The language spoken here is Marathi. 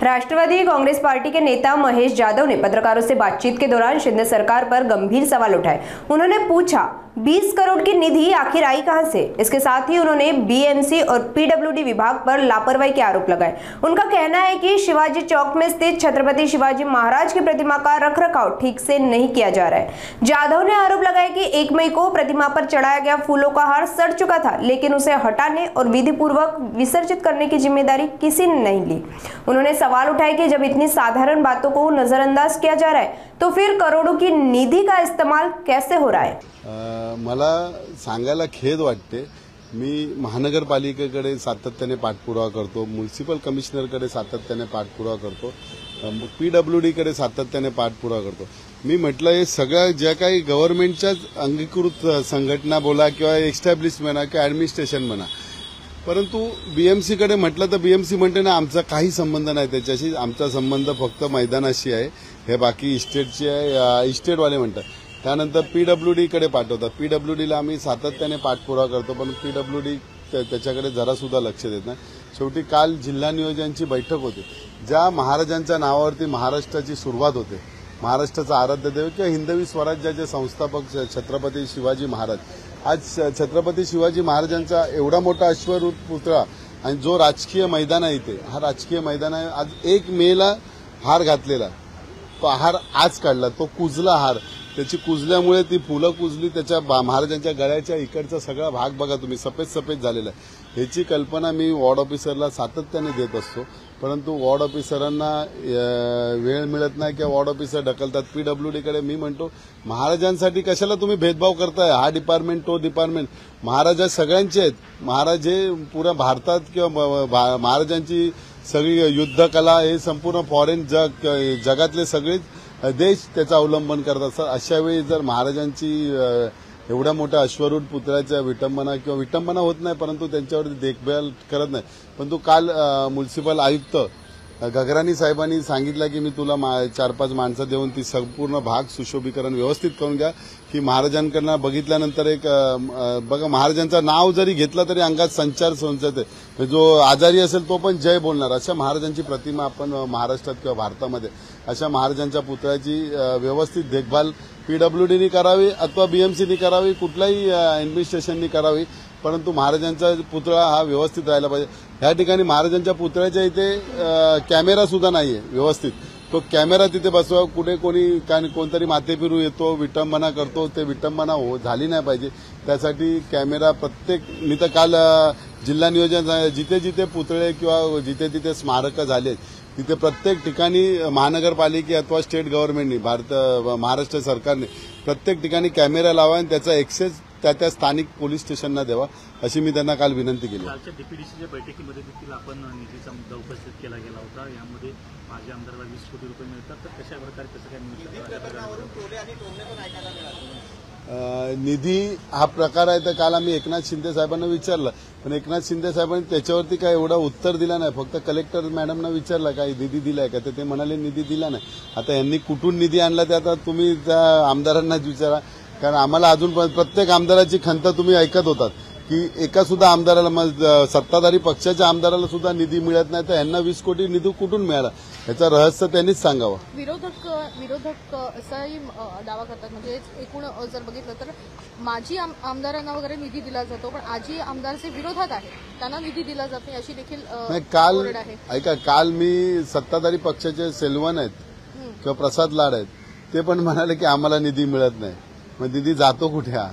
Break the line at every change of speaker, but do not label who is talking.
राष्ट्रवादी कांग्रेस पार्टी के नेता महेश जाधव ने पत्रकारों से बातचीत के दौरान शिंदे सरकार पर गंभीर सवाल उठाए। उन्होंने पूछा 20 करोड़ की निधि आखिर आई कहां से। इसके साथ ही उन्होंने बीएमसी और पीडब्ल्यूडी विभाग पर लापरवाही के आरोप लगाए। उनका कहना है कि शिवाजी चौक में स्थित छत्रपति शिवाजी महाराज की प्रतिमा का रखरखाव ठीक से नहीं किया जा रहा है। जाधव ने आरोप लगाया कि 1 मई को प्रतिमा पर चढ़ाया गया फूलों का हार सड़ चुका था, लेकिन उसे हटाने और विधि पूर्वक विसर्जित करने की जिम्मेदारी किसी ने नहीं ली। उन्होंने सवाल उठाया कि जब इतनी साधारण बातों को नजरअंदाज किया जा रहा है तो फिर करोड़ों की निधि का इस्तेमाल कैसे हो रहा है।
मला सांगायला खेद वाटते। मी महानगरपालिकेकडे सातत्याने पाठपुरावा करतो, म्युनिसिपल कमिशनरकडे सातत्याने पाठपुरावा करतो, पीडब्ल्यूडी कडे सातत्याने पाठपुरावा करतो। मी म्हटलं हे सगळ्या ज्या काही गव्हर्नमेंटच्या अंगीकृत संघटना बोला किंवा एस्टॅब्लिशमेंट म्हणा किंवा ऍडमिनिस्ट्रेशन म्हणा, परंतु बीएमसी कडे म्हटलं तर बीएमसी म्हणते ना आमचा काही संबंध नाही त्याच्याशी, आमचा संबंध फक्त मैदानाशी आहे, हे बाकी इस्टेटची आहे, इस्टेटवाले म्हणतात। त्यानंतर पीडब्ल्यूडी कडे पाठवतात, पीडब्ल्यूडीला आम्ही सातत्याने पाठपुरावा करतो, पण पीडब्ल्यूडी त्याच्याकडे जरा सुद्धा लक्ष देत नाही। शेवटी काल जिल्हा नियोजनाची बैठक होती, ज्या महाराजांच्या नावावरती महाराष्ट्राची सुरुवात होते, महाराष्ट्राचा आराध्य दैवत किंवा हिंदवी स्वराज्याचे संस्थापक छत्रपती शिवाजी महाराज, आज छत्रपती शिवाजी महाराजांचा एवढा मोठा अश्वरूढ पुतळा आणि जो राजकीय मैदान आहे इथे, हा राजकीय मैदान आहे, आज 1 मेला हार घातलेला, तो हार आज काढला, तो कुजला हार, त्याची कुजल्यामुळे ती फुलं कुजली, त्याच्या महाराजांच्या गळ्याच्या इकडचा सगळा भाग बघा तुम्ही सफेद सफेद झालेला आहे। ह्याची कल्पना मी वॉर्ड ऑफिसरला सातत्याने देत असतो, परंतु वॉर्ड ऑफिसरांना वेळ मिळत नाही किंवा वॉर्ड ऑफिसर ढकलतात। पीडब्ल्यूडी कडे मी म्हणतो महाराजांसाठी कशाला तुम्ही भेदभाव करताय, हा डिपार्टमेंट तो डिपार्टमेंट, महाराज सगळ्यांचे आहेत, महाराज हे पुऱ्या भारतात किंवा महाराजांची सगळी युद्धकला हे संपूर्ण फॉरेन जगातले सगळे देश त्याचा अवलंबन करत असतात। अशा वेळी जर महाराजांची एवढ्या मोठ्या अश्वरूढ पुतळ्याच्या विटंबना होत नाही, परंतु त्यांच्यावरती देखभाल करत नाही। परंतु काल म्युनिसिपल आयुक्त गगराणी साहेबांनी सांगितलं की मी तुला 4-5 माणसं देऊन ती संपूर्ण भाग सुशोभीकरण व्यवस्थित करून घ्या, की महाराजांकडनं बघितल्यानंतर एक बघा महाराजांचं नाव जरी घेतलं तरी अंगात संचार संचते, जो आजारी असेल तो पण जय बोलणार। अशा महाराजांची प्रतिमा आपण महाराष्ट्रात किंवा भारतामध्ये अशा महाराजांच्या पुतळ्याची व्यवस्थित देखभाल पीडब्ल्यूडीनी करावी अथवा बीएमसीनी करावी, कुठल्याही ऍडमिनिस्ट्रेशननी करावी, परंतु महाराजांचा पुतळा हा व्यवस्थित राहायला पाहिजे। ह्या ठिकाणी महाराजांच्या पुतळ्याच्या इथे कॅमेरा सुद्धा नाहीये व्यवस्थित, तो कॅमेरा तिथे बसवा, कुठे कोणतरी माथेफिरू येतो, विटंबना करतो, ते विटंबना झाली नाही पाहिजे, त्यासाठी कॅमेरा प्रत्येक, मी तर काल जिल्हा नियोजन जिथे जिथे पुतळे किंवा जिथे जिथे स्मारक झाले तिथे प्रत्येक ठिकाणी महानगरपालिके अथवा स्टेट गव्हर्नमेंटनी महाराष्ट्र सरकारने प्रत्येक ठिकाणी कॅमेरा लावा आणि त्याचा एक्सेस त्या स्थानिक पोलीस स्टेशनना द्यावा, अशी मी त्यांना काल विनंती केली।
कालच्या डीपीडीसीच्या बैठकीमध्ये देखील आपण निधीचा मुद्दा उपस्थित केला गेला होता, यामध्ये माजी आमदाराला 20 कोटी रुपये मिळतात, तर कशा प्रकारे कसं काय मिळू शकतं
निधी हा प्रकार आहे। तर काल आम्ही एकनाथ शिंदे साहेबांना विचारलं, पण एकनाथ शिंदे साहेबांनी त्याच्यावरती काय एवढा उत्तर दिला नाही, फक्त कलेक्टर मॅडमना विचारलं काय निधी दिलाय का, ते म्हणाले निधी दिला नाही। आता यांनी कुठून निधी आणला ते आता तुम्ही त्या आमदारांनाच विचारा, कारण आम्हाला अजून प्रत्येक आमदाराची खंत तुम्ही ऐकत होतात की एका सुद्धा आमदाराला, सत्ताधारी पक्षाच्या आमदाराला सुद्धा निधी मिळत नाही, तर यांना 20 कोटी निधी कुठून मिळाला याचं रहस्य त्यांनीच सांगावं।
विरोधक असाही दावा करतात, म्हणजे एकूण जर बघितलं तर माजी आमदारांना वगैरे निधी दिला जातो, पण आजी आमदारचे विरोधात आहे, त्यांना निधी दिला जात नाही अशी देखील
काल ऐका, काल मी सत्ताधारी पक्षाचे सेल्वन आहेत किंवा प्रसाद लाड आहेत, ते पण म्हणाले की आम्हाला निधी मिळत नाही, मग निधी जातो कुठे हा?